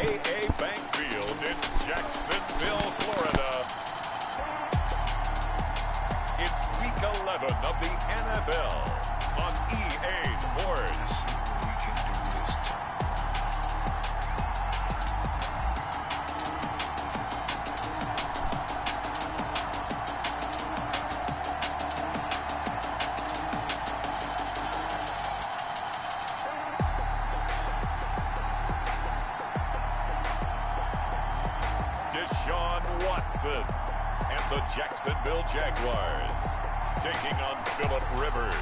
TIAA Bank Field in Jacksonville, Florida. It's Week 11 of the NFL on EA Sports. We can do this too. Deshaun Watson and the Jacksonville Jaguars taking on Phillip Rivers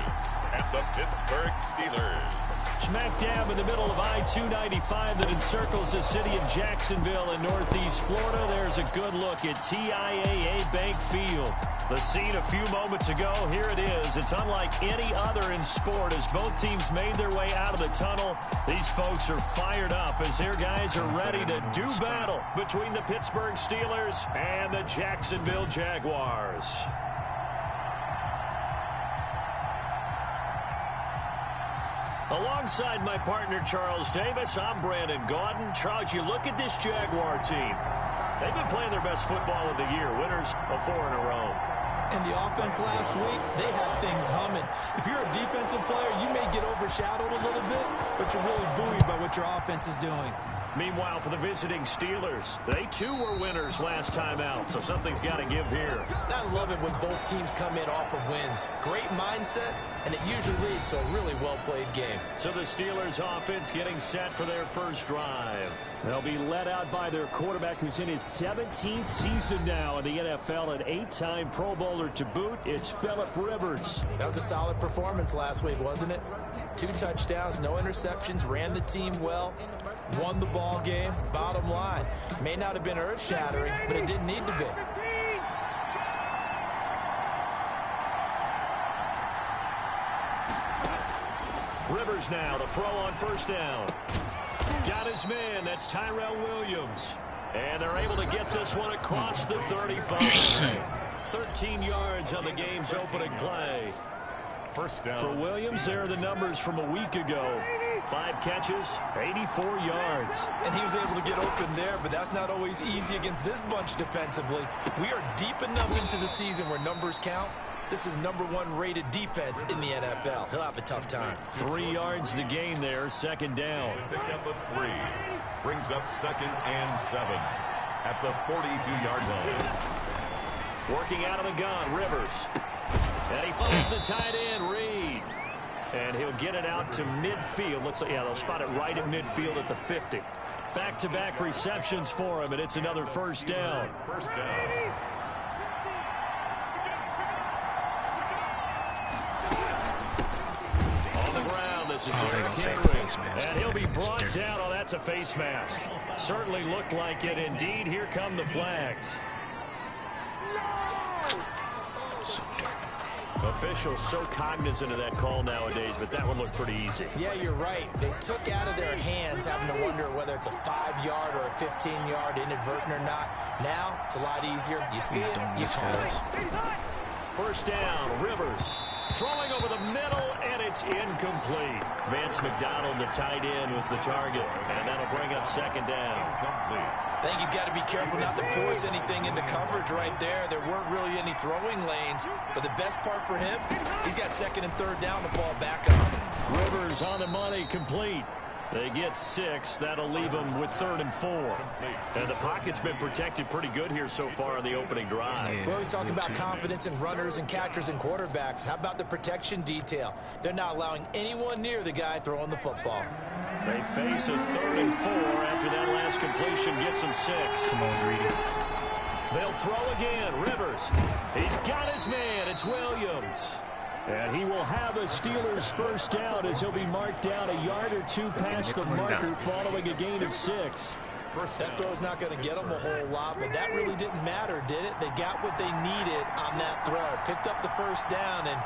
and the Pittsburgh Steelers. Smack dab in the middle of I-295 that encircles the city of Jacksonville in northeast Florida. There's a good look at TIAA Bank Field. The scene a few moments ago, here it is. It's unlike any other in sport as both teams made their way out of the tunnel. These folks are fired up as their guys are ready to do battle between the Pittsburgh Steelers and the Jacksonville Jaguars. Alongside my partner, Charles Davis, I'm Brandon Gaudin. Charles, you look at this Jaguar team. They've been playing their best football of the year, winners of 4 in a row. And the offense last week, they had things humming. If you're a defensive player, you may get overshadowed a little bit, but you're really buoyed by what your offense is doing. Meanwhile, for the visiting Steelers, they too were winners last time out, so something's got to give here. I love it when both teams come in off of wins. Great mindsets, and it usually leads to a really well-played game. So the Steelers offense getting set for their first drive. They'll be led out by their quarterback who's in his 17th season now in the NFL, an 8-time Pro Bowler to boot. It's Phillip Rivers. That was a solid performance last week, wasn't it? 2 touchdowns, no interceptions, ran the team well, won the ball game. Bottom line, may not have been earth-shattering, but it didn't need to be. Rivers now to throw on first down. Got his man, that's Tyrell Williams. And they're able to get this one across the 35. 13 yards on the game's opening play. First down. For Williams, there are the numbers from a week ago. 5 catches, 84 yards. And he was able to get open there, but that's not always easy against this bunch defensively. We are deep enough into the season where numbers count. This is #1 rated defense in the NFL. He'll have a tough time. 3 yards the gain there, second down. Pick up a 3. Brings up 2nd and 7 at the 42-yard line. Working out of the gun, Rivers. And he finds the tight end, Reed. And he'll get it out to midfield. Looks like, yeah, they'll spot it right at midfield at the 50. Back-to-back receptions for him, and it's another first down. First down. On the ground, this is Derrick Henry. And he'll be brought down. Oh, that's a face mask. Certainly looked like it. Indeed, here come the flags. Officials so cognizant of that call nowadays, but that one looked pretty easy. Yeah, you're right. They took out of their hands having to wonder whether it's a 5-yard or a 15-yard inadvertent or not. Now, it's a lot easier. You see it, you call it. First down, Rivers. Throwing over the middle, and it's incomplete. Vance McDonald, the tight end, was the target, and that'll bring up second down. I think he's got to be careful not to force anything into coverage right there. There weren't really any throwing lanes, but the best part for him, he's got 2nd and 3rd down to fall back on. Rivers on the money, complete. They get 6. That'll leave them with 3rd and 4. And the pocket's been protected pretty good here so far in the opening drive. We're always talking about confidence in runners and catchers and quarterbacks. How about the protection detail? They're not allowing anyone near the guy throwing the football. They face a 3rd and 4 after that last completion gets them 6. Come on, Greedy. They'll throw again. Rivers. He's got his man. It's Williams. And he will have a Steelers first down as he'll be marked down a yard or 2 past the marker following a gain of 6. That throw's not going to get them a whole lot, but that really didn't matter, did it? They got what they needed on that throw. Picked up the first down, and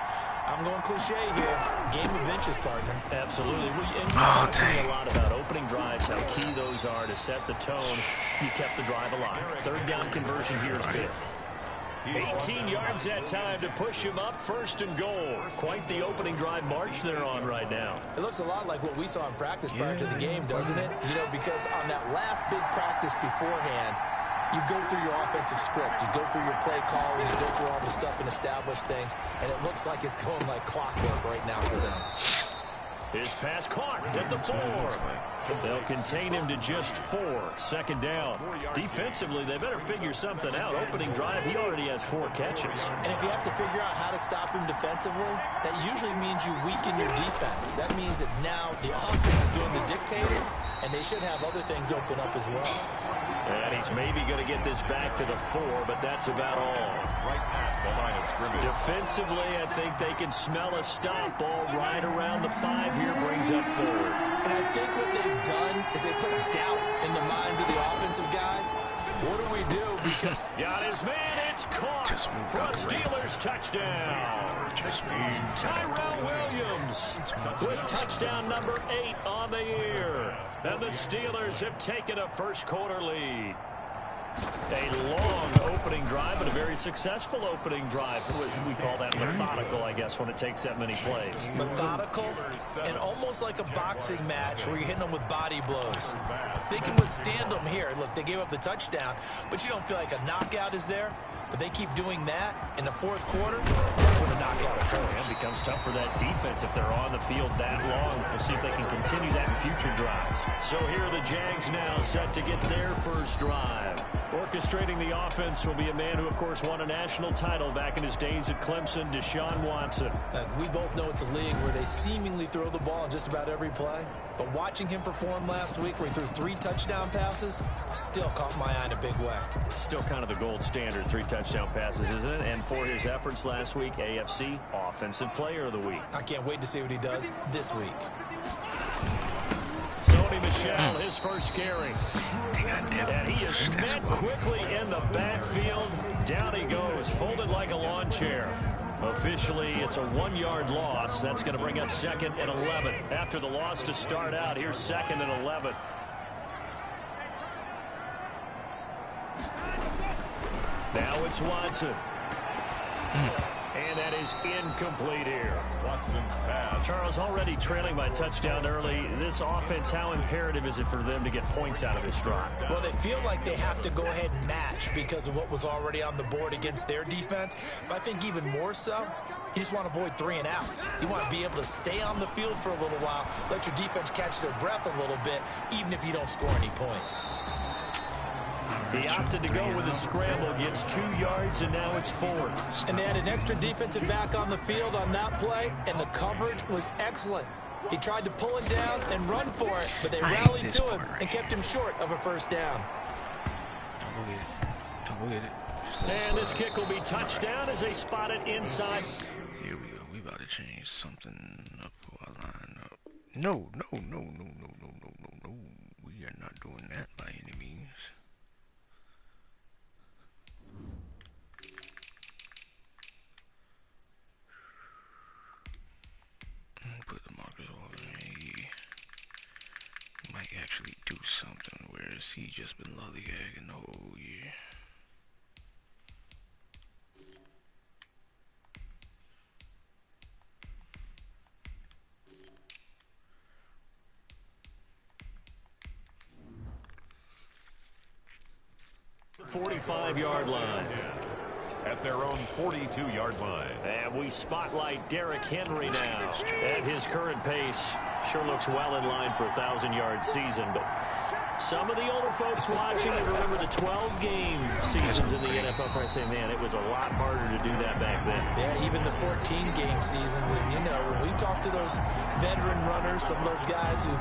I'm going cliche here. Game of inches, partner. Absolutely. And you talk to me a lot about opening drives, how key those are to set the tone. You kept the drive alive. 3rd down conversion here is big. 18 yards that time to push him up, 1st and goal. Quite the opening drive march they're on right now. It looks a lot like what we saw in practice prior to the game, doesn't it? You know, because on that last big practice beforehand, you go through your offensive script, you go through your play calling, you go through all the stuff and establish things, and it looks like it's going like clockwork right now for them. His pass caught at the 4. They'll contain him to just 4. 2nd down. Defensively, they better figure something out. Opening drive, he already has 4 catches. And if you have to figure out how to stop him defensively, that usually means you weaken your defense. That means that now the offense is doing the dictating, and they should have other things open up as well. And he's maybe going to get this back to the 4, but that's about all. Right at the line of scrimmage. Defensively, I think they can smell a stop. Ball right around the 5 here, brings up 3rd. And I think what they've done is they put doubt in the minds of the offensive guys. What do we do? Because got his man, it's caught for a Steelers touchdown. Tyrell Williams with touchdown number 8 on the year. And the Steelers have taken a first-quarter lead. A long opening drive and a very successful opening drive. We call that methodical, I guess, when it takes that many plays. Methodical and almost like a boxing match where you're hitting them with body blows. They can withstand them here. Look, they gave up the touchdown, but you don't feel like a knockout is there. But they keep doing that in the 4th quarter. That's when the knockout occurs. It becomes tough for that defense if they're on the field that long. We'll see if they can continue that in future drives. So here are the Jags now set to get their first drive. Orchestrating the offense will be a man who, of course, won a national title back in his days at Clemson, Deshaun Watson. We both know it's a league where they seemingly throw the ball in just about every play. But watching him perform last week where he threw 3 touchdown passes still caught my eye in a big way. Still kind of the gold standard, 3 touchdown passes, isn't it? And for his efforts last week, AFC Offensive Player of the Week. I can't wait to see what he does this week. Sony Michel, his first carry. And he is met quickly in the backfield. Down he goes, folded like a lawn chair. Officially, it's a 1-yard loss. That's going to bring up 2nd and 11. After the loss to start out, here's 2nd and 11. Now it's Watson. And that is incomplete here. Watson's pass. Charles, already trailing by touchdown early. This offense, how imperative is it for them to get points out of this drive? Well, they feel like they have to go ahead and match because of what was already on the board against their defense. But I think even more so, you just want to avoid 3 and outs. You want to be able to stay on the field for a little while, let your defense catch their breath a little bit, even if you don't score any points. He opted to go with a scramble, gets 2 yards, and now it's 4th. And they had an extra defensive back on the field on that play, and the coverage was excellent. He tried to pull it down and run for it, but they rallied to him and kept him short of a first down. Don't get it. And this kick will be touchdown as they spot it inside. Here we go. We about to change something up while I line up. No. We are not doing that by any means. Put the markers over me. Might actually do something, whereas he just been lollygagging the whole year. The 45-yard line. At their own 42-yard line. And we spotlight Derrick Henry now. At his current pace, sure looks well in line for a 1,000-yard season. But some of the older folks watching that remember the 12-game seasons in the NFL probably say, man, it was a lot harder to do that back then. Yeah, even the 14-game seasons. And, you know, when we talk to those veteran runners, some of those guys who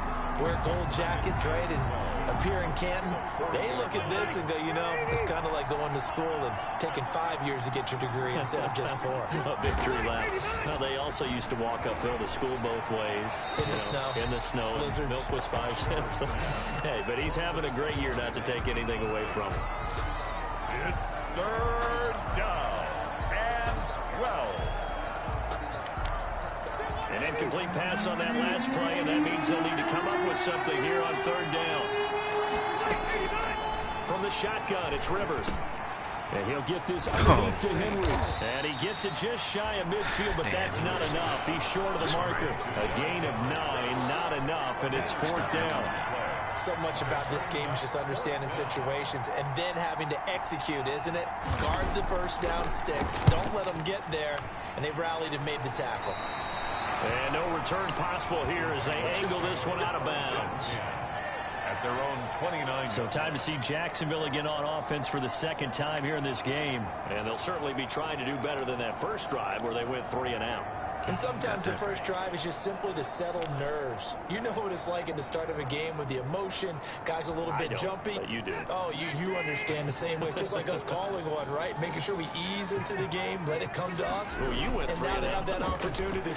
wear gold jackets, right, and appear in Canton, they look at this and go, you know, it's kind of like going to school and taking 5 years to get your degree instead of just 4. A victory lap. Now, they also used to walk uphill to school both ways. In the snow. In the snow. Blizzards. Milk was 5 cents. Hey, but he's having a great year, not to take anything away from him. It's 3rd down and 12. An incomplete pass on that last play, and that means they'll need to come up with something here on 3rd down. From the shotgun, it's Rivers. And he'll get this underneath to Henry. And he gets it just shy of midfield, but that's not enough. He's short of the marker. A gain of 9, not enough, and it's 4th down. So much about this game is just understanding situations and then having to execute, isn't it? Guard the first down sticks. Don't let them get there. And they rallied and made the tackle. And no return possible here as they angle this one out of bounds. At their own 29. So time to see Jacksonville again on offense for the 2nd time here in this game. And they'll certainly be trying to do better than that first drive where they went 3 and out. And sometimes the first drive is just simply to settle nerves. You know what it's like at the start of a game with the emotion, guys a little bit jumpy. You do. Oh, you understand the same way. It's just like us calling one, right? Making sure we ease into the game, let it come to us. Well, you went and 3 now and they out. have that opportunity.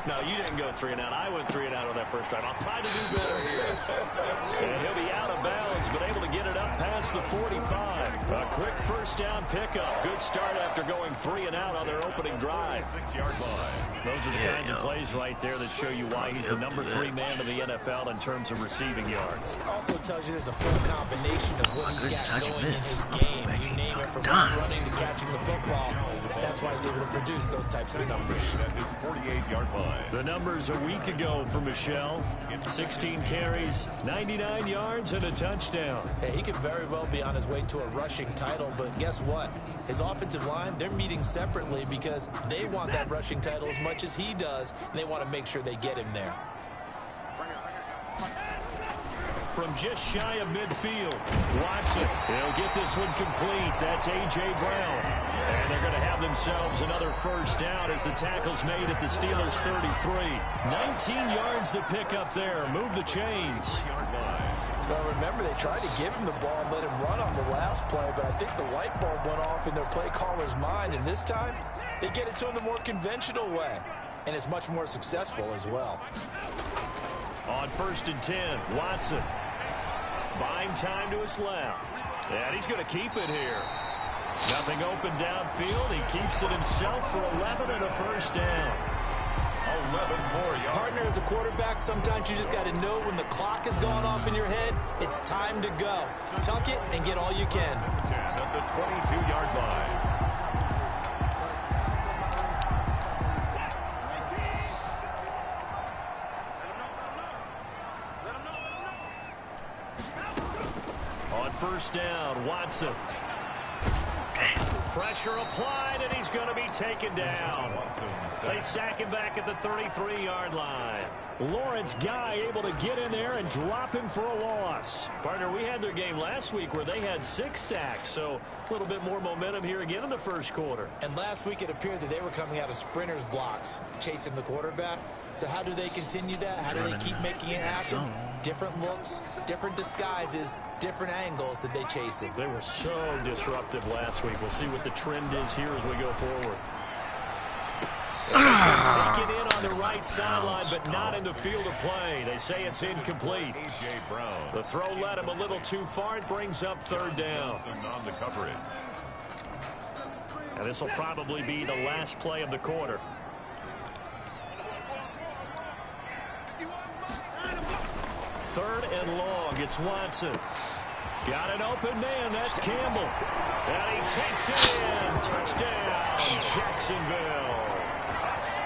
No, you didn't go 3 and out. I went 3 and out on that first drive. I'll try to do better here. And he'll be out of bounds, but able to get it up past the 45. A quick first down pickup. Good start after going 3 and out on their opening drive. 6-yard line. Those are the kinds of plays right there that show you why he's the number 3 man in the NFL in terms of receiving yards. Also tells you there's a full combination of what he's got going in his game. You name it, from running to catching the football. That's why he's able to produce those types of numbers. At his 48-yard line. The numbers a week ago for Michelle. 16 carries, 99 yards, and a touchdown. Hey, he could very well be on his way to a rushing title, but guess what? His offensive line, they're meeting separately because they want that rushing title as much as he does, and they want to make sure they get him there. From just shy of midfield, Watson, he'll get this one complete. That's A.J. Brown. And they're going to have themselves another first down as the tackle's made at the Steelers' 33. 19 yards to pick up there. Move the chains. Well, remember, they tried to give him the ball and let him run on the last play, but I think the light bulb went off in their play caller's mind, and this time they get it to him the more conventional way, and it's much more successful as well. On 1st and 10, Watson. Buying time to his left. And he's going to keep it here. Nothing open downfield. He keeps it himself for 11 and a first down. 11 more yards. Partner, as a quarterback, sometimes you just got to know when the clock is going off in your head, it's time to go. Tuck it and get all you can. At the 22-yard line. On 1st down, Watson. Pressure applied, and he's going to be taken down. They sack him back at the 33-yard line. Lawrence Guy able to get in there and drop him for a loss. Partner, we had their game last week where they had 6 sacks, so a little bit more momentum here again in the first quarter. And last week it appeared that they were coming out of sprinters blocks, chasing the quarterback. So how do they continue that? How do they keep making it happen? Different looks, different disguises, different angles that they chase it. They were so disruptive last week. We'll see what the trend is here as we go forward. Taken in on the right sideline, but not in the field of play. They say it's incomplete. A.J. Brown. The throw led him a little too far. It brings up 3rd down. On the coverage. And this will probably be the last play of the quarter. 3rd and long. It's Watson. Got an open man. That's Campbell. And he takes it in. Touchdown, Jacksonville.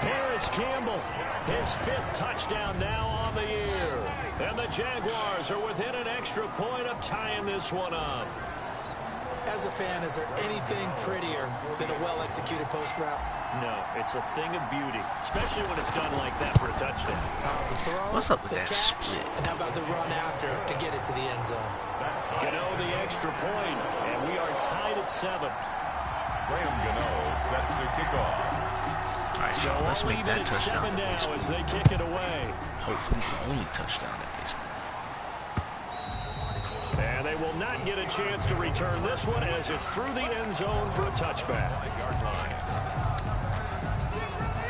Harris Campbell, his 5th touchdown now on the year. And the Jaguars are within an extra point of tying this one up. As a fan, is there anything prettier than a well-executed post route? No, it's a thing of beauty, especially when it's done like that for a touchdown. The throw, What's up with the that catch, split? and how about the run after to get it to the end zone? Gano the extra point, and we are tied at 7. Graham Gano set to kick off. All right, so let's make that touchdown. Now as they kick it away. Hopefully the only touchdown at this point. And they will not get a chance to return this one as it's through the end zone for a touchback.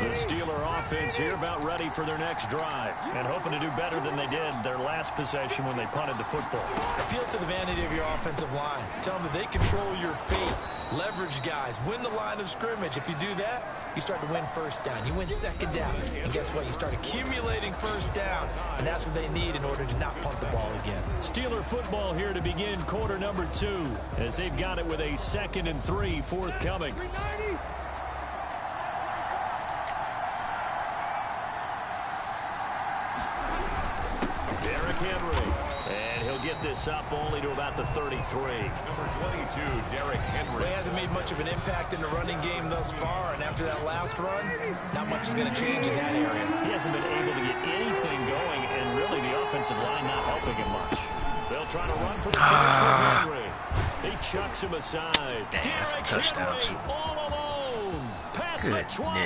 The Steeler offense here about ready for their next drive and hoping to do better than they did their last possession when they punted the football. Appeal to the vanity of your offensive line. Tell them that they control your fate. Leverage guys. Win the line of scrimmage. If you do that, you start to win first down. You win second down. And guess what? You start accumulating first downs. And that's what they need in order to not punt the ball again. Steeler football here to begin quarter number 2 as they've got it with a 2nd and 3 forthcoming. Get this up only to about the 33. Number 22, Derrick Henry. Well, he hasn't made much of an impact in the running game thus far, and after that last run, not much is going to change in that area. He hasn't been able to get anything going, and really the offensive line not helping him much. They'll try to run for the finish with Henry. He chucks him aside. Dang, that's a touchdown, too. All alone. Past the 20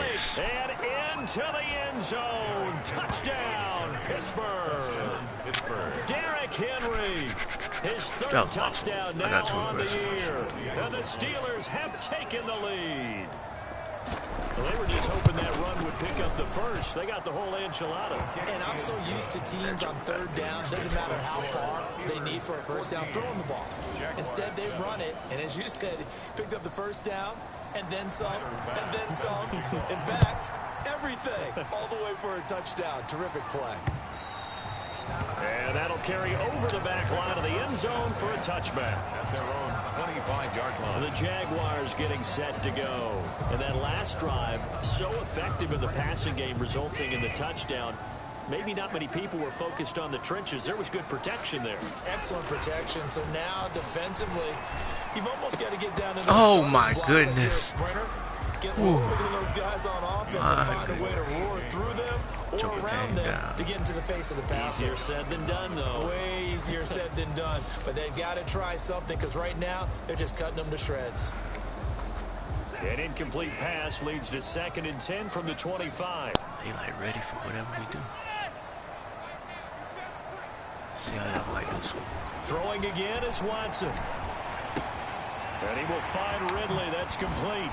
and into the end zone. Touchdown, Pittsburgh. Derrick Henry, his 3rd touchdown now on the year. And the Steelers have taken the lead. Well, they were just hoping that run would pick up the first. They got the whole enchilada. And I'm so used to teams on 3rd down, doesn't matter how far they need for a first down, throwing the ball. Instead, they run it, and as you said, picked up the first down, and then some, and then some. In fact, everything, all the way for a touchdown. Terrific play. And that'll carry over the back line of the end zone for a touchback. At their own 25-yard line. The Jaguars getting set to go. And that last drive, so effective in the passing game, resulting in the touchdown. Maybe not many people were focused on the trenches. There was good protection there. Excellent protection. So now, defensively, you've almost got to get down to the oh, my goodness. Get lower than those guys on offense and find a way to roar through them or around them to get into the face of the passer. Easier said than done, though. Way easier said than done. But they've got to try something because right now they're just cutting them to shreds. An incomplete pass leads to 2nd and 10 from the 25. They like ready for whatever we do. See how y'all like this one. Throwing again is Watson. And he will find Ridley. That's complete.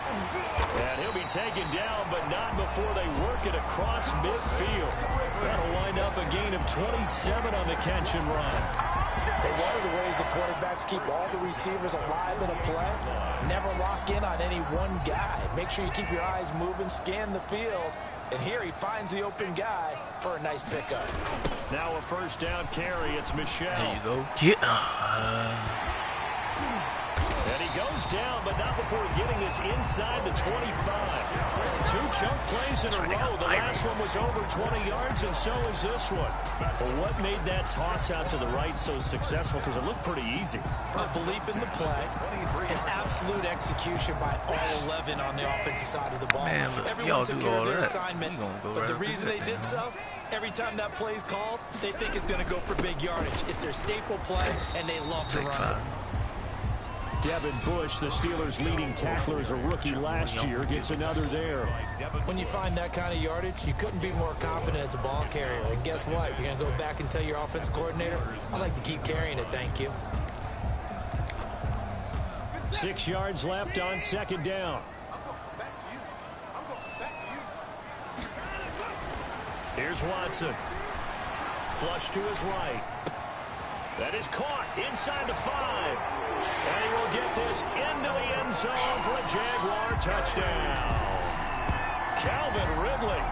And he'll be taken down, but not before they work it across midfield. That'll wind up a gain of 27 on the catch and run. But one of the ways the quarterbacks keep all the receivers alive in a play, never lock in on any one guy. Make sure you keep your eyes moving, scan the field. And here he finds the open guy for a nice pickup. Now a first down carry. It's Michelle. There you go. Get And he goes down, but not before getting this inside the 25. 2 chunk plays in a row. The last one was over 20 yards, and so is this one. But what made that toss out to the right so successful? Because it looked pretty easy. A belief in the play, an absolute execution by all 11 on the offensive side of the ball. Man, look, everyone took care of their that. assignment, Go but right the reason they did so, every time that play's called, they think it's going to go for big yardage. It's their staple play, and they love to run it. Devin Bush, the Steelers' leading tackler as a rookie last year, gets another there. When you find that kind of yardage, you couldn't be more confident as a ball carrier. And guess what? You're going to go back and tell your offensive coordinator, I'd like to keep carrying it, thank you. 6 yards left on 2nd down. Here's Watson. Flush to his right. That is caught inside the 5. And he will get this into the end zone for a Jaguar touchdown. Calvin Ridley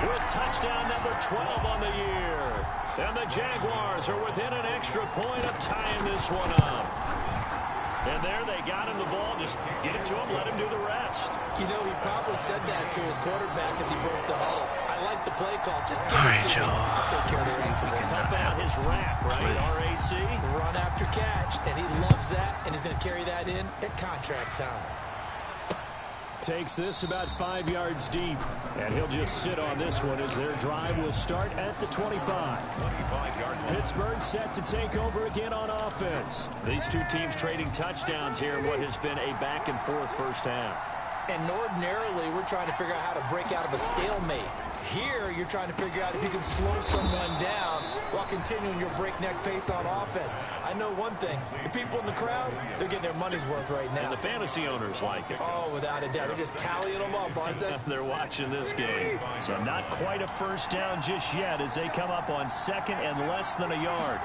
with touchdown number 12 on the year. And the Jaguars are within an extra point of tying this one up. And there they got him the ball. Just get it to him, let him do the rest. You know, he probably said that to his quarterback as he broke the huddle. I like the play call. Just give it to me. I'll take care of the rest of it. Pump out his rack, right? RAC. Run after catch. And he loves that. And he's going to carry that in at contract time. Takes this about 5 yards deep. And he'll just sit on this one as their drive will start at the 25. 25-yard line. Pittsburgh set to take over again on offense. These two teams trading touchdowns here in what has been a back-and-forth first half. And ordinarily, we're trying to figure out how to break out of a stalemate. Here, you're trying to figure out if you can slow someone down while continuing your breakneck pace on offense. I know one thing. The people in the crowd, they're getting their money's worth right now. And the fantasy owners like it. Oh, without a doubt. They're just tallying them up, aren't they? They're watching this game. So not quite a first down just yet as they come up on second and less than a yard.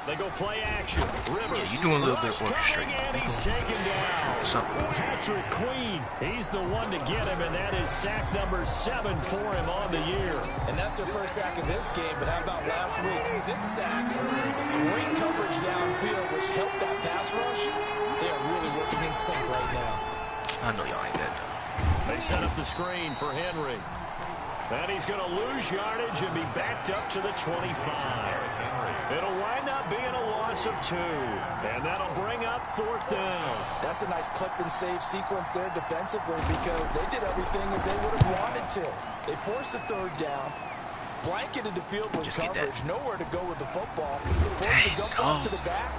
They go play action. Rivers. Yeah, you're doing a little bit of orchestrating. And he's taken down. Something. Patrick Queen. He's the one to get him, and that is sack number 7 for him on the year. And that's their first sack of this game, but how about last week? 6 sacks. Great coverage downfield, which helped that pass rush. They are really working in sync right now. I know y'all ain't that. They set up the screen for Henry. And he's going to lose yardage and be backed up to the 25. It'll wind up being a loss of 2. And that'll bring up 4th down. That's a nice click and save sequence there defensively because they did everything as they would have wanted to. They forced the 3rd down, blanketed the field with coverage, nowhere to go with the football, forced the dump off to the back,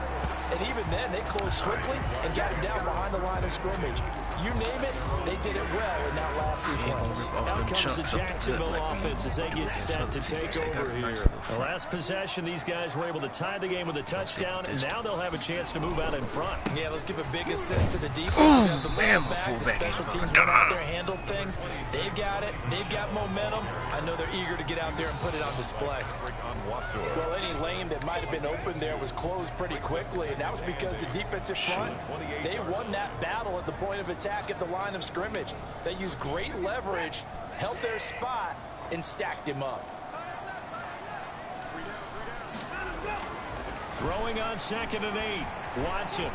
and even then they closed quickly and got him down behind the line of scrimmage. You name it, they did it well in that last sequence. Out comes the Jacksonville offense as they get set to take over here. The last possession, these guys were able to tie the game with a touchdown, and now they'll have a chance to move out in front. Yeah, let's give a big assist to the defense. Oh, man, my the fullback. special teams went out there, handled things. They've got it. They've got momentum. I know they're eager to get out there and put it on display. Well, any lane that might have been open there was closed pretty quickly, and that was because the defensive front, they won that battle at the point of attack at the line of scrimmage. They used great leverage, held their spot, and stacked him up. Throwing on 2nd and 8. Watson.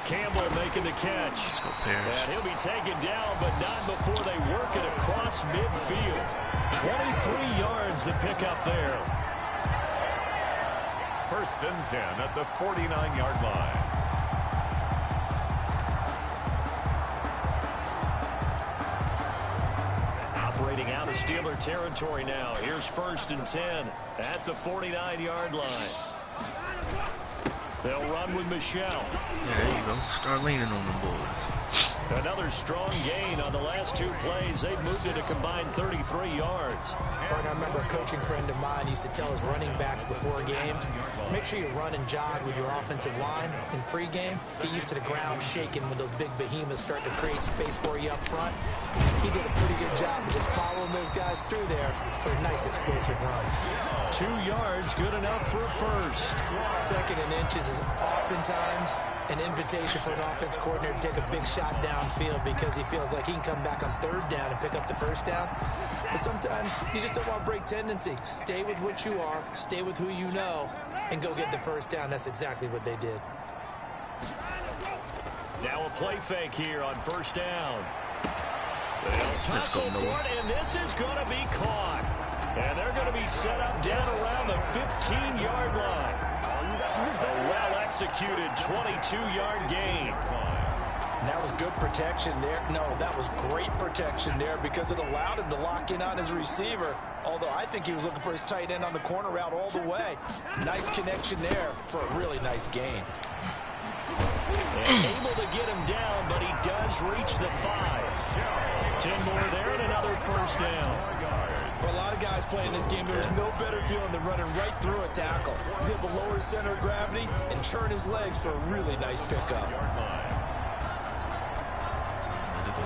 Campbell making the catch. Let's go, Paris. And he'll be taken down, but not before they work it across midfield. 23 yards to pick up there. 1st and 10 at the 49-yard line. Operating out of Steeler territory now. Here's 1st and 10 at the 49-yard line. They'll run with Michelle. Yeah, there you go. Start leaning on them boys. Another strong gain on the last 2 plays. They've moved it a combined 33 yards. I remember a coaching friend of mine used to tell his running backs before games, make sure you run and jog with your offensive line in pregame. Get used to the ground shaking when those big behemoths start to create space for you up front. He did a pretty good job of just following those guys through there for a nice explosive run. 2 yards, good enough for a first. 2nd and inches is oftentimes an invitation for an offense coordinator to take a big shot downfield because he feels like he can come back on 3rd down and pick up the 1st down. But sometimes you just don't want to break tendency. Stay with what you are, stay with who you know, and go get the 1st down. That's exactly what they did. Now a play fake here on 1st down. They'll tussle for it, and this is going to be caught. And they're going to be set up down around the 15-yard line. A well-executed 22-yard gain. And that was good protection there. No, that was great protection there because it allowed him to lock in on his receiver. Although I think he was looking for his tight end on the corner route all the way. Nice connection there for a really nice gain. And able to get him down, but he does reach the 5. 10 more there and another 1st down. For a lot of guys playing this game, there's no better feeling than running right through a tackle. He's able to lower his center of gravity and churn his legs for a really nice pickup.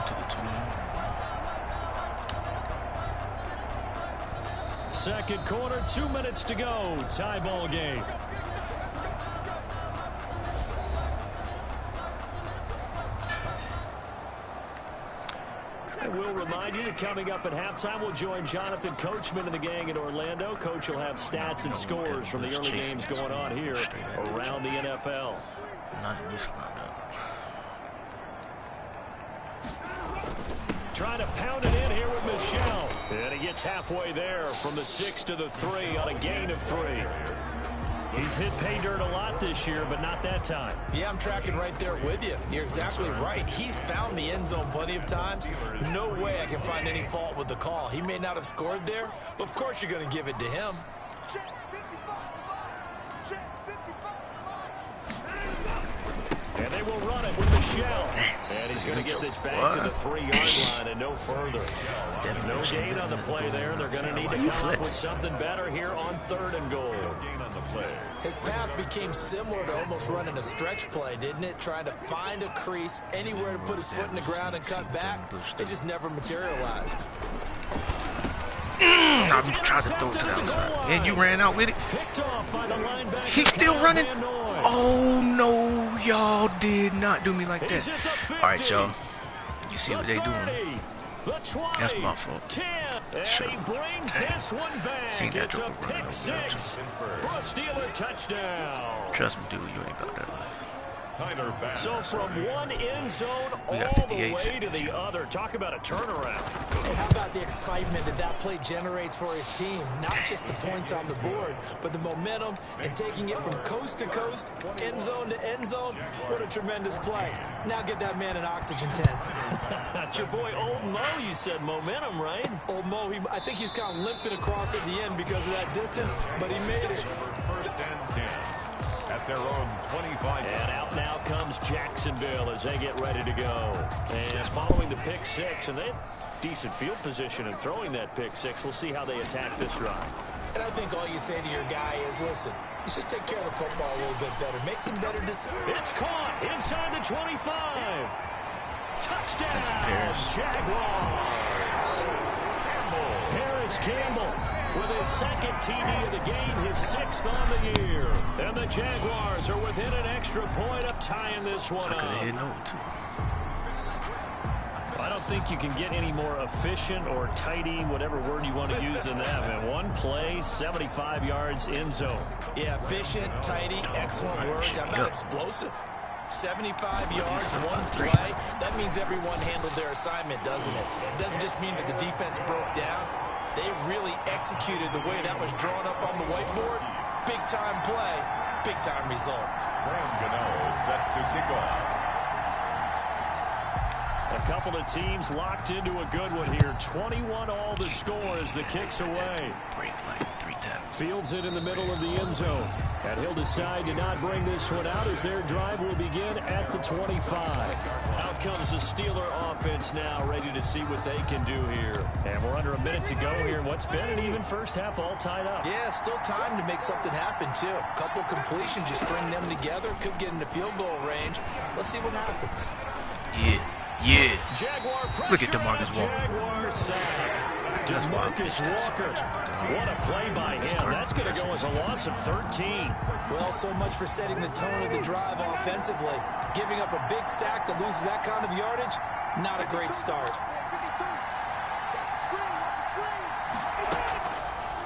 To the 2. 2nd quarter, 2 minutes to go. Tie ball game. And we'll remind you that coming up at halftime, we'll join Jonathan Coachman and the gang in Orlando. Coach will have stats and scores from the early games going on here around the NFL. Not in this lineup. Trying to pound it in here with Michelle. And he gets halfway there from the 6 to the 3 on a gain of 3. He's hit pay dirt a lot this year, but not that time. Yeah, I'm tracking right there with you. You're exactly right. He's found the end zone plenty of times. No way I can find any fault with the call. He may not have scored there, but of course you're going to give it to him. And they will will run it with Michelle. And he's going to get this back to the 3-yard line and no further. No gain on the play there. They're going to need to come up with something better here on 3rd and goal. His path became similar to almost running a stretch play, didn't it? Trying to find a crease, anywhere to put his foot in the ground and cut back. It just never materialized. I'm trying to throw it to the outside. And you ran out with it. He's still running. Oh, no. Y'all did not do me like that. All right, y'all. You see what they doing. That's my fault. Sure. Seen that joke running over there. Trust me, dude. You ain't about that life. So from one end zone all the way to the other. Talk about a turnaround. And how about the excitement that play generates for his team? Not just the points on the board, but the momentum and taking it from coast to coast, end zone to end zone. What a tremendous play. Now get that man an oxygen tent. That's your boy Old Mo. You said momentum, right? Old Mo, I think he's kind of limping across at the end because of that distance, but he made it. 1st and 10. At their own 25. And out now comes Jacksonville as they get ready to go. And following the pick 6, and they had decent field position in throwing that pick 6. We'll see how they attack this drive. And I think all you say to your guy is, listen, let's just take care of the football a little bit better. Make some better decisions. It's caught inside the 25. Touchdown, Jaguars. Paris Campbell with his 2nd TD of the game, his 6th on the year. And the Jaguars are within an extra point of tying this one up. I don't think you can get any more efficient or tidy, whatever word you want to use in that. Man, one play, 75 yards in zone. Yeah, efficient, tidy, excellent words. How about explosive? 75 yards, one play. That means everyone handled their assignment, doesn't it? It doesn't just mean that the defense broke down. They really executed the way that was drawn up on the whiteboard. Big-time play, big-time result. Graham Gano set to kick off. A couple of teams locked into a good one here. 21 all the score as the kick's away. Break like 3 times. Fields it in the middle of the end zone. And he'll decide to not bring this one out as their drive will begin at the 25. Out comes the Steeler offense now, ready to see what they can do here. And we're under a minute to go here in what's been an even first half, all tied up. Yeah, still time to make something happen, too. A couple completions, you string them together, could get into field goal range. Let's see what happens. Yeah. Jaguar Look at DeMarcus Walker. DeMarcus Walker. What a play by him. That's going to go as a loss of 13. Well, so much for setting the tone of the drive offensively. Giving up a big sack that loses that kind of yardage, not a great start.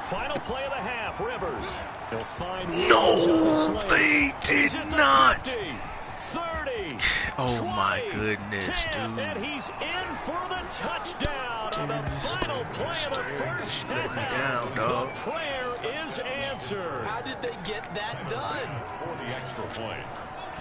Final play of the half, Rivers. He'll find No, they did not. 30. Oh my goodness, 10, dude. and he's in for the touchdown on the final play of the first half. The prayer is answered. How did they get that done? For the extra point.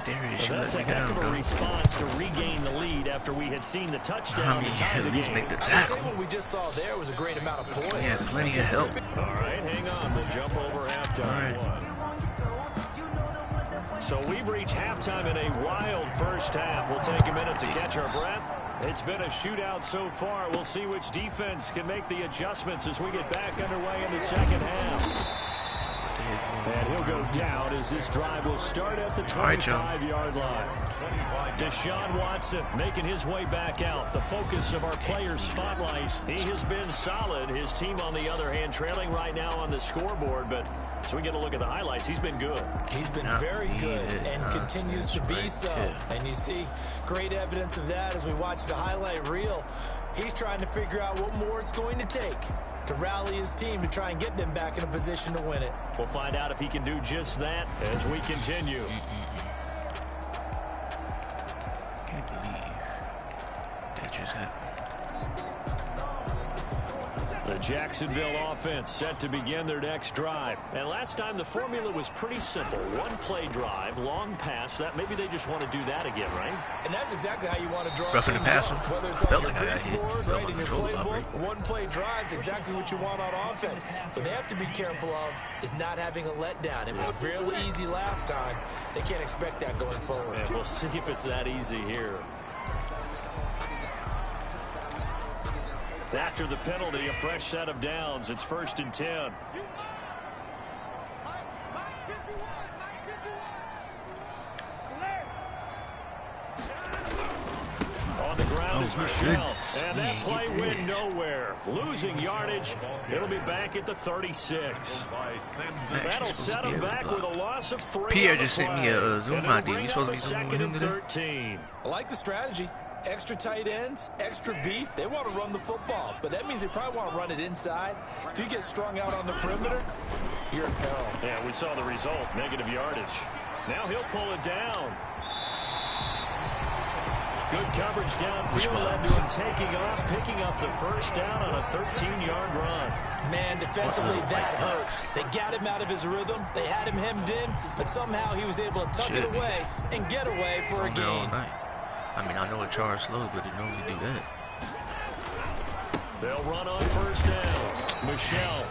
Darius, That's a heck of a response to regain the lead after we had seen the touchdown. At least make the I say tackle. what we just saw there was a great amount of poise. Yeah, plenty of help. All right, hang on. We'll jump over halftime. All right. So we've reached halftime in a wild first half. We'll take a minute to catch our breath. It's been a shootout so far. We'll see which defense can make the adjustments as we get back underway in the second half. And he'll go down as this drive will start at the 25-yard line. Deshaun Watson making his way back out. The focus of our players' spotlight. He has been solid. His team, on the other hand, trailing right now on the scoreboard. But as we get a look at the highlights, he's been good. He's been very good and continues to be so. And you see great evidence of that as we watch the highlight reel. He's trying to figure out what more it's going to take to rally his team to try and get them back in a position to win it. We'll find out if he can do just that as we continue. Can't believe that just happened. The The Jacksonville offense set to begin their next drive. And last time the formula was pretty simple. One play drive, long pass. That maybe they just want to do that again, right? And that's exactly how you want to draw Roughing the passer. whether it's Felt on like your I got hit. board, Felt right, like in your control playbook. One play drive's exactly what you want on offense. What they have to be careful of is not having a letdown. It was real easy last time. They can't expect that going forward. And we'll see if it's that easy here. After the penalty, a fresh set of downs. It's 1st and 10. On the ground is Michelle. And that play went nowhere. Losing yardage. It'll be back at the 36. That'll set him back with a loss of 3. Pierre just sent me a Zoom ID. We supposed to be doing with him today? 13. I like the strategy. Extra tight ends, extra beef. They want to run the football, but that means they probably want to run it inside. If you get strung out on the perimeter, you're in peril. Yeah, we saw the result. Negative yardage. Now he'll pull it down. Good coverage downfield led to him taking off, picking up the first down on a 13-yard run. Man, defensively, that hurts. They got him out of his rhythm. They had him hemmed in, but somehow he was able to tuck it away and get away for a gain. I mean, I know it charged slow, but it normally do that. They'll run on first down. Michelle.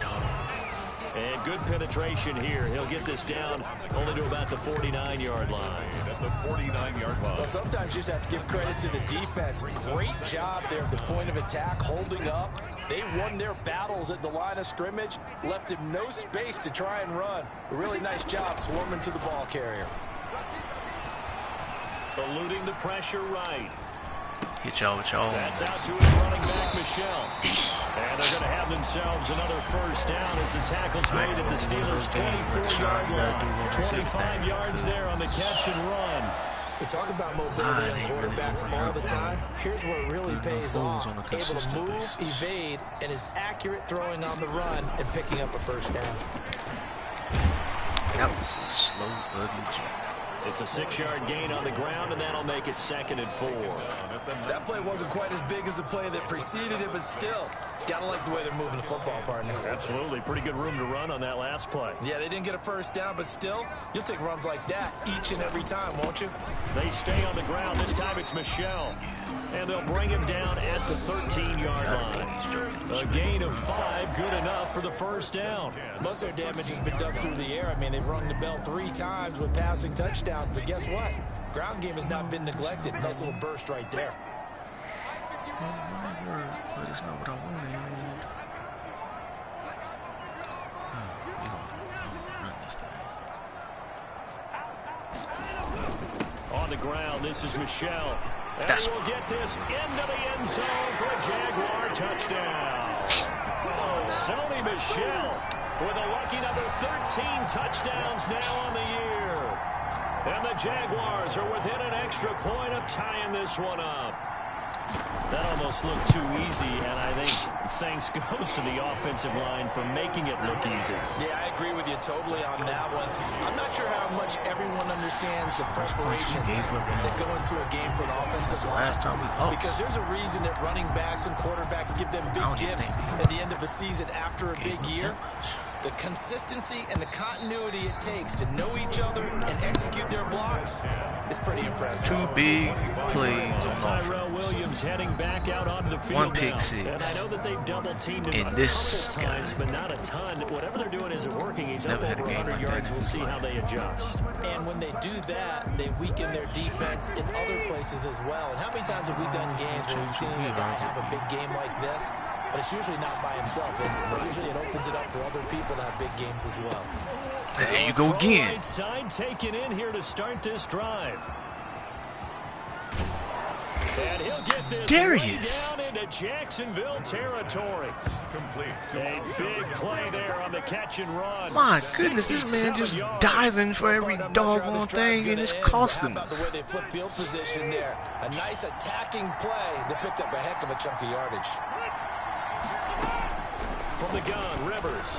And good penetration here. He'll get this down only to about the 49-yard line. At the 49-yard line. Well, sometimes you just have to give credit to the defense. Great job there at the point of attack, holding up. They won their battles at the line of scrimmage, left him no space to try and run. A really nice job swarming to the ball carrier. Eluding the pressure right. Hit y'all with y'all. That's out to his running back, Michelle. And they're going to have themselves another first down as the tackle's made at the Steelers' 24-yard line. 25 yards there on the catch and run. We talk about mobility on quarterbacks all the time. Here's where it really pays off. Able to move, evade, and is accurate throwing on the run and picking up a first down. That was a slow, ugly jump. It's a 6-yard gain on the ground, and that'll make it 2nd and 4. That play wasn't quite as big as the play that preceded it, but still, gotta like the way they're moving the football, partner. Absolutely. Pretty good room to run on that last play. Yeah, they didn't get a first down, but still, you'll take runs like that each and every time, won't you? They stay on the ground. This time it's Michelle. And they'll bring him down at the 13-yard line. A gain of 5, good enough for the first down. Most of their damage has been done through the air. I mean, they've rung the bell 3 times with passing touchdowns, but guess what? Ground game has not been neglected. Nice little burst right there. My word, but it's not what I wanted. Oh, you don't run this thing. On the ground, this is Michelle. And That's we'll get this into the end zone for a Jaguar touchdown. Sony Michel with a lucky number 13 touchdowns now on the year. And the Jaguars are within an extra point of tying this one up. That almost looked too easy, and I think thanks goes to the offensive line for making it look easy. Yeah, I agree with you totally on that one. I'm not sure how much everyone understands the preparations that go into a game for an offensive line. Because there's a reason that running backs and quarterbacks give them big gifts at the end of the season after a big year. The consistency and the continuity it takes to know each other and execute their blocks is pretty impressive. 2 big plays on Tyrell offense. Williams heading back out onto the field 1 pick now. 6. And I know that they've double teamed him And a this couple times, but not a ton. Whatever they're doing isn't working. He's up over 100 yards. We'll see how they adjust. And when they do that, they weaken their defense in other places as well. And how many times have we done games where we've seen a guy have a big game like this? But it's usually not by himself, is it? But usually it opens it up for other people to have big games as well. There you go again. Right side taken in here to start this drive. And he'll get this Darius down into Jacksonville territory. A big play there on the catch and run. My goodness, this man just diving for every doggone thing, and it's costing us. us. The way they flip field position there. A nice attacking play that picked up a heck of a chunk of yardage. From the gun, Rivers.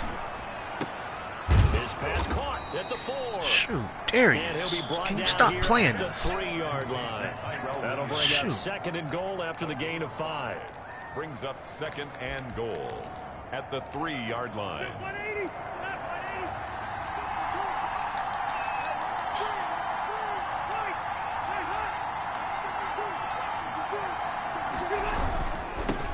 His pass caught at the 4. Shoot, Darius, can you stop playing the this? 3-yard line. That'll bring up 2nd and goal after the gain of 5. Brings up 2nd and goal. at the 3-yard line.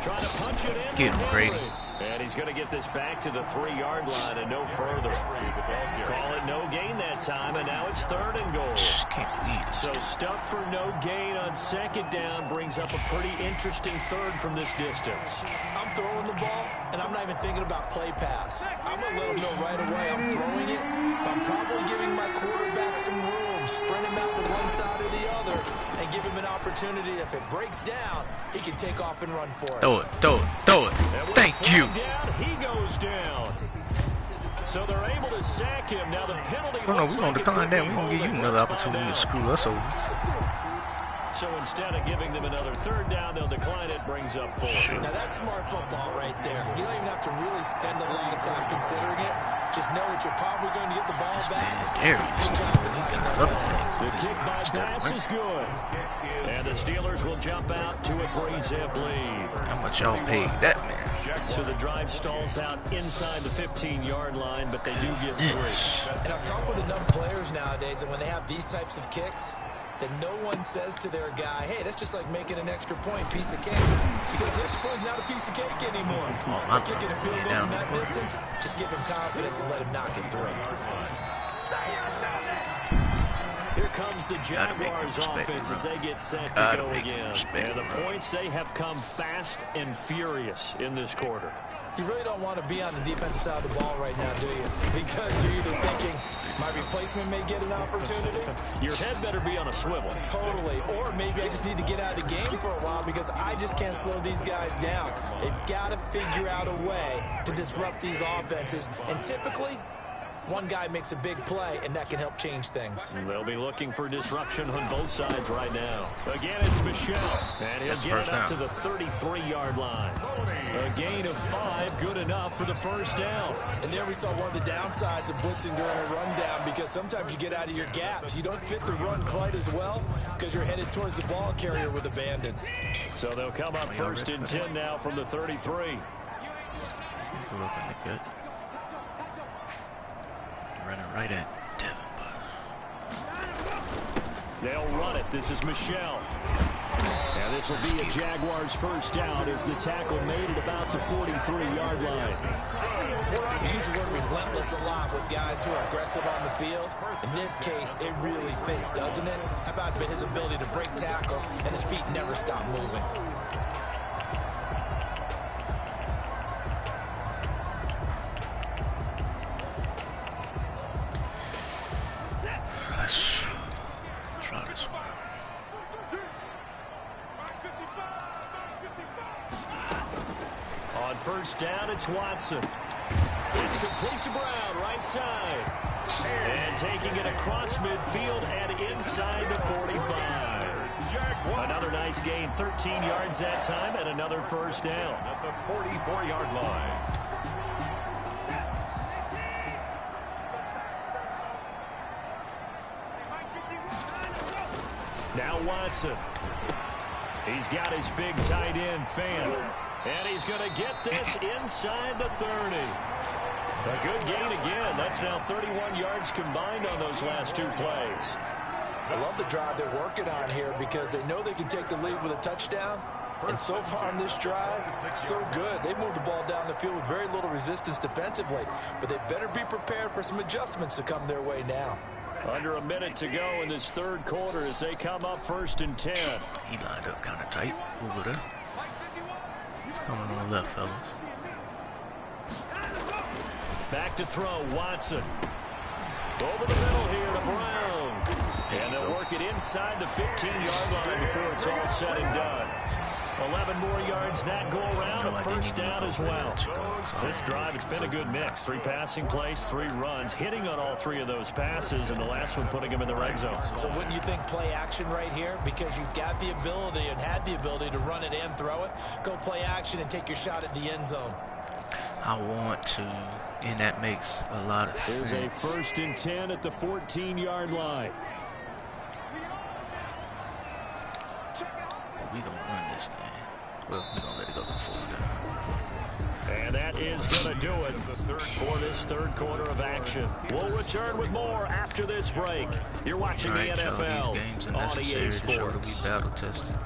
Trying to punch it in. Get him, Grady. And he's going to get this back to the 3-yard line and no further. Call it no gain that time, and now it's 3rd and goal. Can't believe it. So stuff for no gain on 2nd down brings up a pretty interesting 3rd from this distance. I'm throwing the ball, and I'm not even thinking about play pass. I'm going to let him know right away I'm throwing it. But I'm probably giving my quarterback some room, sprint him out to one side or the other, and give him an opportunity. If it breaks down, he can take off and run for it. Throw it, throw it, throw it. Thank you. Down, he goes down. So they're able to sack him. Now the penalty. Oh no, we're gonna decline that. We're gonna give you another opportunity to screw us over. So instead of giving them another 3rd down, they'll decline it. Brings up 4. Now that's smart football right there. You don't even have to really spend a lot of time considering it. Just know that you're probably going to get the ball back. The kick by pass is good. And the Steelers will jump out to a 3-zip lead. How much y'all paid that man? So the drive stalls out inside the 15-yard line, but they do get 3. And I've talked with enough players nowadays, and when they have these types of kicks, that no one says to their guy, hey, that's just like making an extra point, piece of cake. Because the extra point is not a piece of cake anymore. By kicking a field goal from that distance, just give him confidence and let him knock it through. Here comes the Jaguars offense as they get set to go again. And the points, they have come fast and furious in this quarter. You really don't want to be on the defensive side of the ball right now, do you? Because you're either thinking, my replacement may get an opportunity. Your head better be on a swivel. Totally. Or maybe I just need to get out of the game for a while because I just can't slow these guys down. They've got to figure out a way to disrupt these offenses. And typically, one guy makes a big play, and that can help change things. They'll be looking for disruption on both sides right now. Again, it's Michelle. And he'll get it up to the 33-yard line. A gain of 5, good enough for the 1st down. And there we saw one of the downsides of blitzing during a rundown because sometimes you get out of your gaps. You don't fit the run quite as well because you're headed towards the ball carrier with abandon. So they'll come up 1st and 10 now from the 33. Running right at Devin Bush. They'll run it. This is Michelle. Now this will be a Jaguars 1st down as the tackle made it about the 43-yard line. We use the word relentless a lot with guys who are aggressive on the field. In this case, it really fits, doesn't it? How about his ability to break tackles and his feet never stop moving? Let's try this one. On 1st down, it's Watson. It's complete to Brown, right side. And taking it across midfield and inside the 45. Another nice gain, 13 yards that time, and another 1st down. At the 44-yard line. Now Watson. He's got his big tight end, Fan. And he's going to get this inside the 30. A good gain again. That's now 31 yards combined on those last 2 plays. I love the drive they're working on here because they know they can take the lead with a touchdown. And so far on this drive, so good. They moved the ball down the field with very little resistance defensively. But they better be prepared for some adjustments to come their way now. Under a minute to go in this 3rd quarter as they come up 1st and 10. He lined up kind of tight over there. He's coming on the left, fellas. Back to throw, Watson. Over the middle here to Brown. And they'll work it inside the 15-yard line before it's all said and done. 11 more yards that go around, a 1st down as well. This drive, it's been a good mix. 3 passing plays, 3 runs, hitting on all 3 of those passes, and the last one putting him in the red zone. So wouldn't you think play action right here? Because you've got the ability and had the ability to run it and throw it. Go play action and take your shot at the end zone. I want to, and that makes a lot of sense. There's a 1st and 10 at the 14-yard line. We gonna run this thing. Well, we're gonna let it go to the fourth down. And that is going to do it for this third quarter of action. We'll return with more after this break. You're watching the NFL these games are on necessary EA to show that Sports. we battle tested.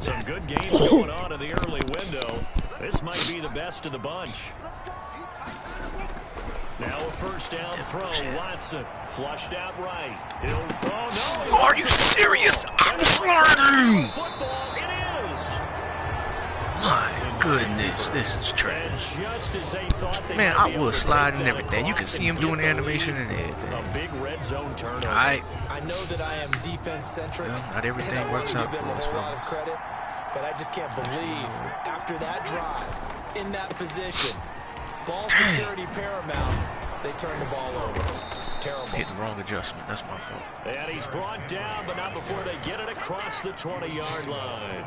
Some good games going on in the early window. This might be the best of the bunch. Now a first down throw. Watson flushed out right. Oh, no. Are you serious? I'm sliding! Football, it is. My goodness, this is trash. Just as they thought they Man, might I be able was to sliding take and that everything. You can across see him and doing get the animation lead. and everything. A big red zone turnover. Alright. I know that I am defense-centric. Well, not everything and I works wanna out give them for us, a whole lot of fellas. credit, but I just can't believe after that drive, in that position, ball security paramount, they turn the ball over. Terrible. Hit the wrong adjustment. That's my fault. And he's brought down, but not before they get it across the 20-yard line.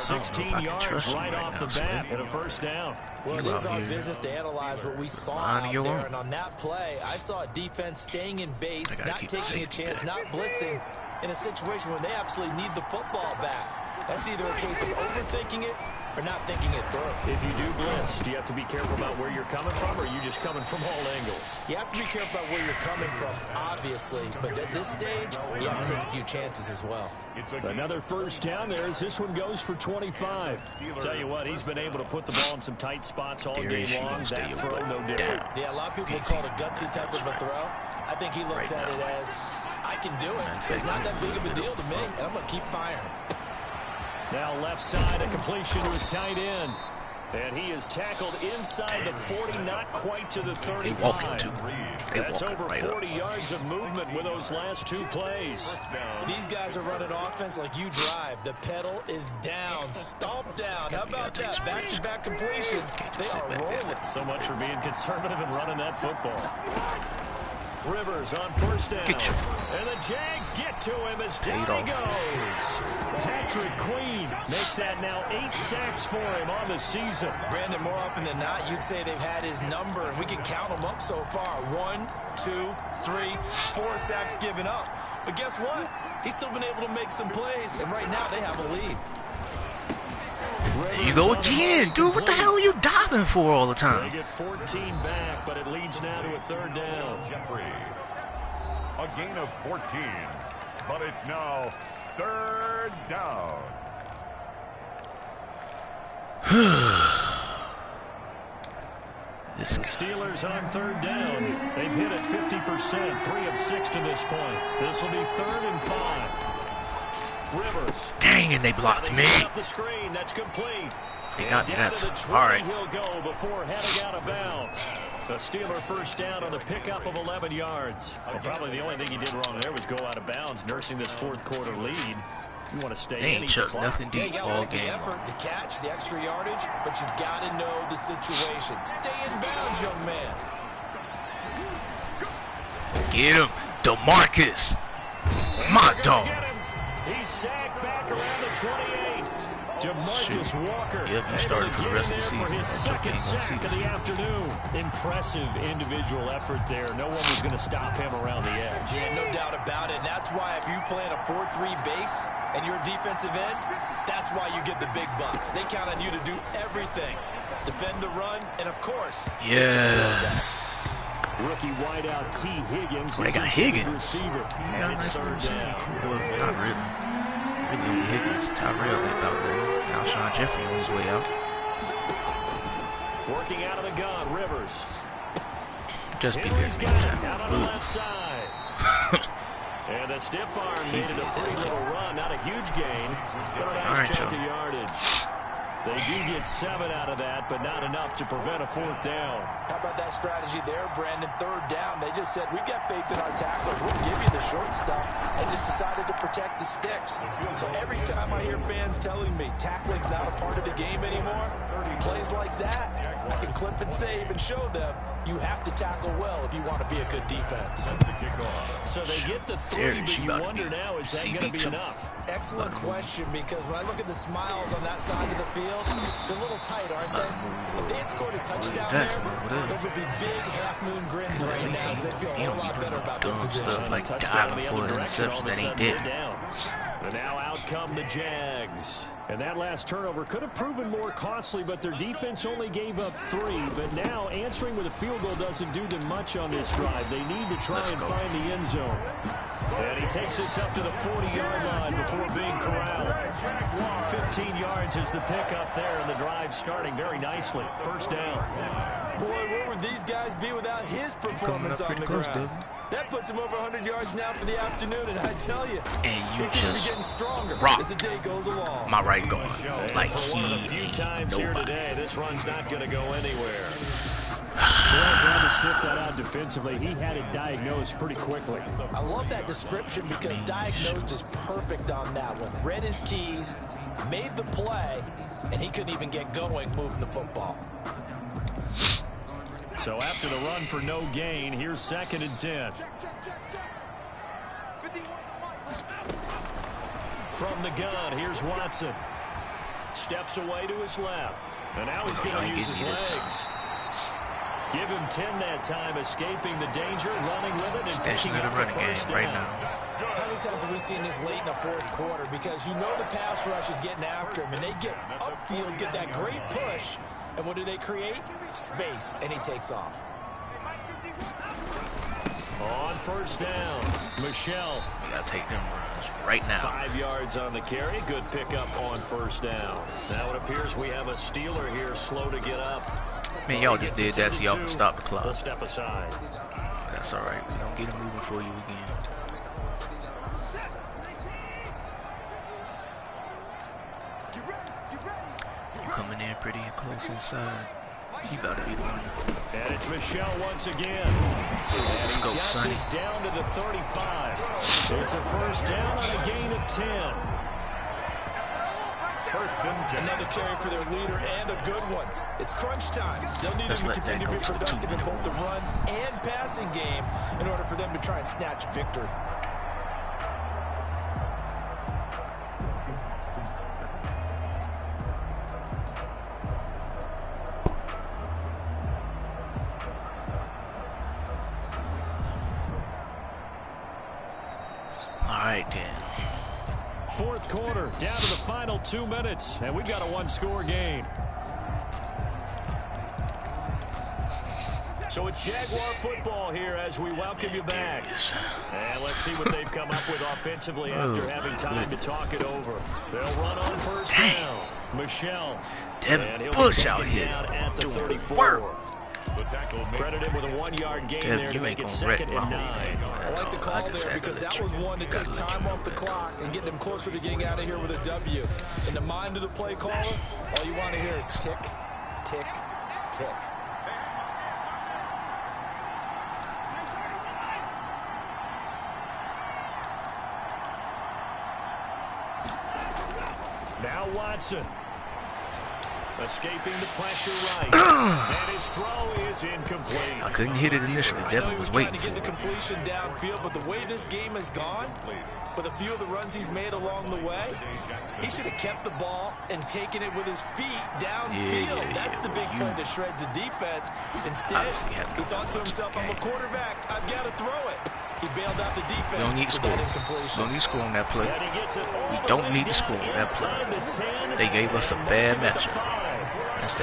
16 yards right off the bat and a first down. Well, it is our business to analyze what we saw out there, and on that play, I saw a defense staying in base, not taking a chance, not blitzing in a situation where they absolutely need the football back. That's either a case of overthinking it or not thinking it through. If you do blitz, do you have to be careful about where you're coming from, or are you just coming from all angles? You have to be careful about where you're coming from, obviously, but at this stage, you have to take a few chances as well. Another first down there as this one goes for 25. Tell you what, he's been able to put the ball in some tight spots all game long. That throw, no different. Yeah, a lot of people would call it a gutsy type of a throw. I think he looks at it as, I can do it. It's not that big of a deal to me, and I'm going to keep firing. Now left side, a completion to his tight end. And he is tackled inside the 40, not quite to the 35. That's over 40 yards of movement with those last two plays. These guys are running offense like you drive. The pedal is down, stomp down. How about that? Back-to-back completions. They are rolling. So much for being conservative and running that football. Rivers on first down. And the Jags get to him as down he goes. Patrick Queen make that now 8 sacks for him on the season. Brandon, more often than not, you'd say they've had his number, and we can count them up so far. 1, 2, 3, 4 sacks given up. But guess what? He's still been able to make some plays, and right now they have a lead. There you go again, dude. What the hell are you diving for all the time? They get 14 back, but it leads now to a third down. A gain of 14, but it's now third down. The Steelers on third down. They've hit it 50%, 3 of 6 to this point. This will be 3rd and 5. Rivers. Dang, and they blocked me. Up the screen. That's complete. They got me that time. All right. He'll go before heading out of bounds. The Steeler first down on the pickup of 11 yards. Well, probably the only thing he did wrong there was go out of bounds, nursing this fourth quarter lead. You want to stay in. They ain't chucked nothing deep all the game. effort, the catch, the extra yardage, but you got to know the situation. Stay in bounds, young man. Get him, DeMarcus. My dog. He's sacked back around the 28. DeMarcus Walker. Yep, he started for the rest of the season. For his second sack of the afternoon. Impressive individual effort there. No one was going to stop him around the edge. Yeah, no doubt about it. And that's why if you play in a 4-3 base and you're a defensive end, that's why you get the big bucks. They count on you to do everything. Defend the run, and of course, yes. Rookie wideout T. Higgins. Well, they got Higgins. Receiver. Yeah, nice little receiver. Well, not really. Really only Higgins. Tyrell, they about ready. Now Sean Jeffrey on his way out. Working out of the gun, Rivers. Just be Henry's there. got it out on the left side. And the stiff arm made it a pretty little run. Not a huge gain, but a nice chunk of yardage. They do get 7 out of that, but not enough to prevent a fourth down. How about that strategy there, Brandon? Third down. They just said, we've got faith in our tacklers. We'll give you the short stuff, and just decided to protect the sticks. So every time I hear fans telling me tackling's not a part of the game anymore, plays like that, I can clip and save and show them you have to tackle well if you want to be a good defense. So they get the 3, but you wonder now, is that going to be enough? Excellent question, because when I look at the smiles on that side of the field, they're a little tight, aren't they? If they had scored a touchdown there, those would be big half-moon grins right now, because they feel a whole lot better about their position. Stuff like diving for an interception that he did. And now out come the Jags. And that last turnover could have proven more costly, but their defense only gave up 3. But now answering with a field goal doesn't do them much on this drive. They need to try and find the end zone. And he takes us up to the 40-yard line before being corralled. 15 yards is the pickup there, and the drive starting very nicely. First down. Boy, where would these guys be without his performance on the ground? That puts him over 100 yards now for the afternoon, and I tell you, he seems to be getting stronger as the day goes along. My right guard, like one of the few times here today, this run's not going to go anywhere. Glad to sniff that out defensively. He had it diagnosed pretty quickly. I love that description because diagnosed is perfect on that one. Read his keys, made the play, and he couldn't even get going moving the football. So after the run for no gain, here's 2nd and 10. From the gun, here's Watson. Steps away to his left. And now he's going to use his legs. Give him 10 that time, escaping the danger, running with it, and picking up the first down. Right now. How many times have we seen this late in the 4th quarter? Because you know the pass rush is getting after him, and they get upfield, get that great push, and what do they create? Space, and he takes off. On first down, Michelle. We got to take them runs right now. 5 yards on the carry. Good pickup on first down. Now it appears we have a Steeler here slow to get up. Man, y'all just did that so y'all can stop the clock. We'll step aside. That's all right. We're going to get it moving for you again. You coming in pretty close inside. You about to be the one. And it's Michelle once again. Let's go, Sonny. Down to the 35. It's a first down on a gain of 10. Another carry for their leader and a good one. It's crunch time. They'll need him to continue to be productive in both the run and passing game in order for them to try and snatch a victory. All right, then. 4th quarter, down to the final 2 minutes, and we've got a 1-score game. So it's Jaguar football here as we welcome you back. And let's see what they've come up with offensively after having time to talk it over. They'll run on first down. Michelle. Devin Bush out here at the doing 34. work. Credited with a 1-yard gain there to make it 2nd and 9. I like the call there because that was one to take time off the clock and get them closer to getting out of here with a W. In the mind of the play caller, all you want to hear is tick, tick, tick. Now Watson. Escaping the pressure right. And his throw is incomplete. I couldn't hit it initially. Devin was waiting to get the completion downfield, but the way this game has gone, with a few of the runs he's made along the way, he should have kept the ball and taken it with his feet downfield. That's the big play that shreds the defense. Instead, he thought to himself, I'm a quarterback. I've got to throw it. He bailed out the defense. We don't need to score. We don't need to score on that play. We don't need to score on that play. They gave us a bad matchup. That's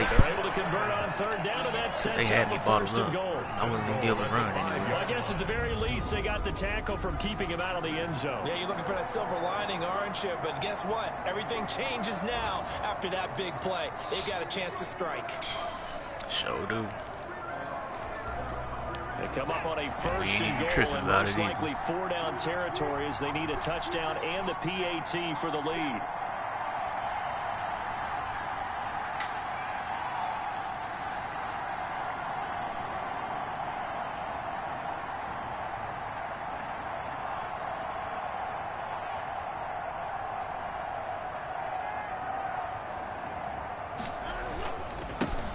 they had me bottled up. I wasn't going to be able to run anymore. Well, I guess at the very least, they got the tackle from keeping him out of the end zone. Yeah, you're looking for that silver lining, aren't you? But guess what? Everything changes now after that big play. They've got a chance to strike. Sure do. They come up on a first and goal in most likely 4-down territory as they need a touchdown and the PAT for the lead.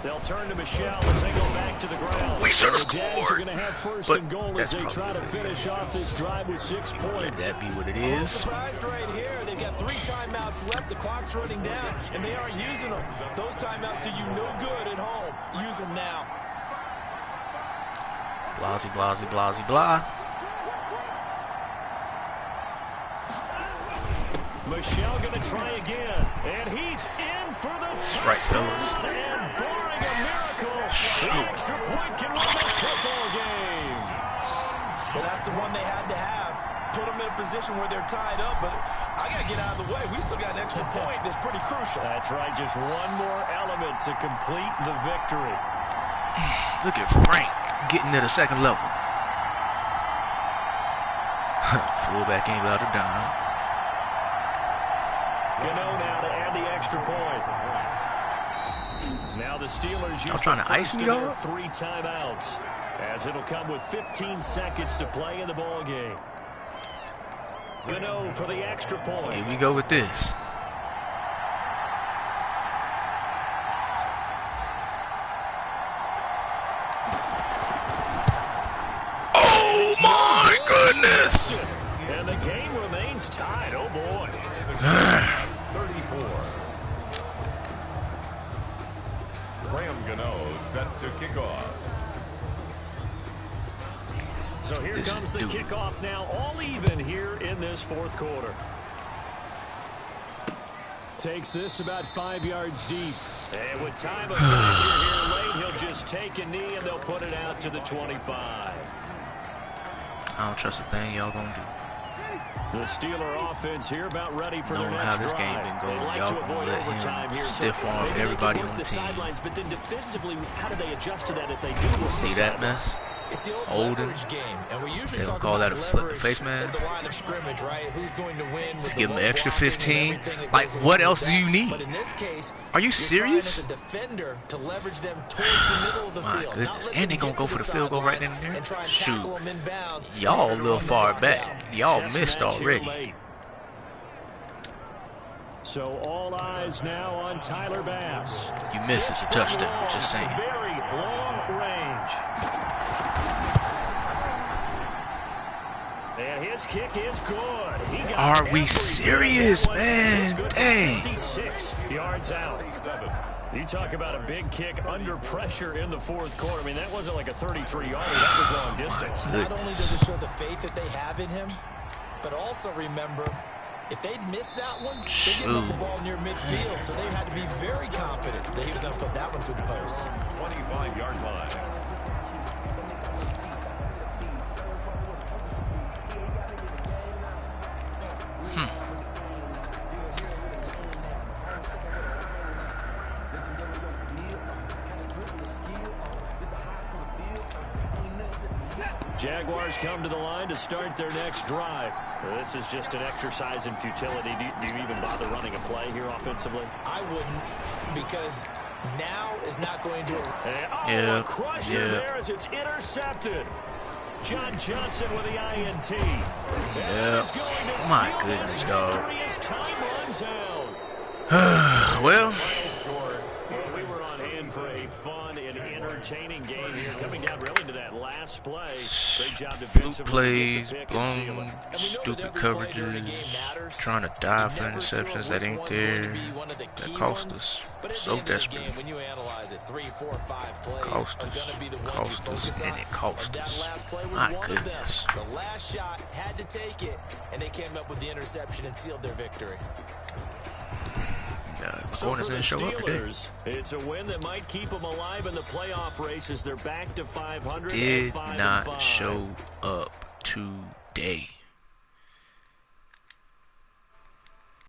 They'll turn to Michelle as they go back to the ground. We should have scored. Are going to have first and goal as they try to finish off this drive with 6 points. Let that be what it is. Surprised right here. They've got 3 timeouts left. The clock's running down, and they aren't using them. Those timeouts do you no good at home. Use them now. Blasey, blasey, blasey, blah. Michelle going to try again. And he's in for the touchdown. Right, fellas. And barring a miracle, the extra point can win this football game. Well, that's the one they had to have. Put them in a position where they're tied up, but I got to get out of the way. We still got an extra point that's pretty crucial. That's right. Just one more element to complete the victory. Look at Frank getting to the second level. Fullback ain't about to dime. Gano now to add the extra point. Now the Steelers use trying to ice me, dog? 3 timeouts, as it'll come with 15 seconds to play in the ball game. Gano for the extra point. Here we go with this. Oh my goodness! And the game remains tied. Oh boy. 34. Graham Gano set to kick off. So here comes the kickoff now, all even here in this fourth quarter. Takes this about 5 yards deep. And with time of factor here late, he'll just take a knee and they'll put it out to the 25. I don't trust a thing y'all gonna do. The Steeler offense here about ready for their Knowing next how this game drive. been going, They like y'all to gonna avoid let overtime him here. stiff arm Maybe everybody they on the work team. sidelines, but then defensively, how do they adjust to that if they do work See the that sidelines? mess? It's the old Olden. leverage game, and we usually They gonna talk call about that a foot in the leverage face mask? at the line of scrimmage, right? Who's going to win with Give the him low an extra blocking and 15. everything that Like, goes what along else with do you that. need? But in this case, Are you you're serious? trying as a defender to leverage them towards the middle of the My field. goodness. Not let And they them gonna get go to for the the field goal right sidelines in there? and try and Shoot. tackle them inbounds. Y'all a and little run the far clock back. out. Y'all Chess missed match here already. late. So all eyes now on Tyler Bass. You missed. It's a touchdown. Just saying. Very long range. And his kick is good. He got Are we every serious, bit of that one. man? It's good for Dang. 56 yards out. You talk about a big kick under pressure in the fourth quarter. I mean, that wasn't like a 33-yarder. That was long distance. Not only does it show the faith that they have in him, but also remember, if they'd missed that one, they'd give up the ball near midfield. So they had to be very confident that he was going to put that one through the post. 25-yard line. Jaguars come to the line to start their next drive. This is just an exercise in futility. Do you even bother running a play here offensively? I wouldn't, because now is not going to... And, a crusher there as it's intercepted. John Johnson with the INT. Yeah. My goodness, dog. Well, we were on hand for a fun and entertaining game here, coming down really to that last play. Great job fluke plays, blown, stupid coverages, trying to dive for interceptions that ain't there. That cost us so desperately. Cost us, and it cost us. My goodness. The last shot had to take it, and they came up with the interception and sealed their victory. Corners didn't show up today. It's a win that might keep them alive in the playoff race as they're back to 500. Did not show up today.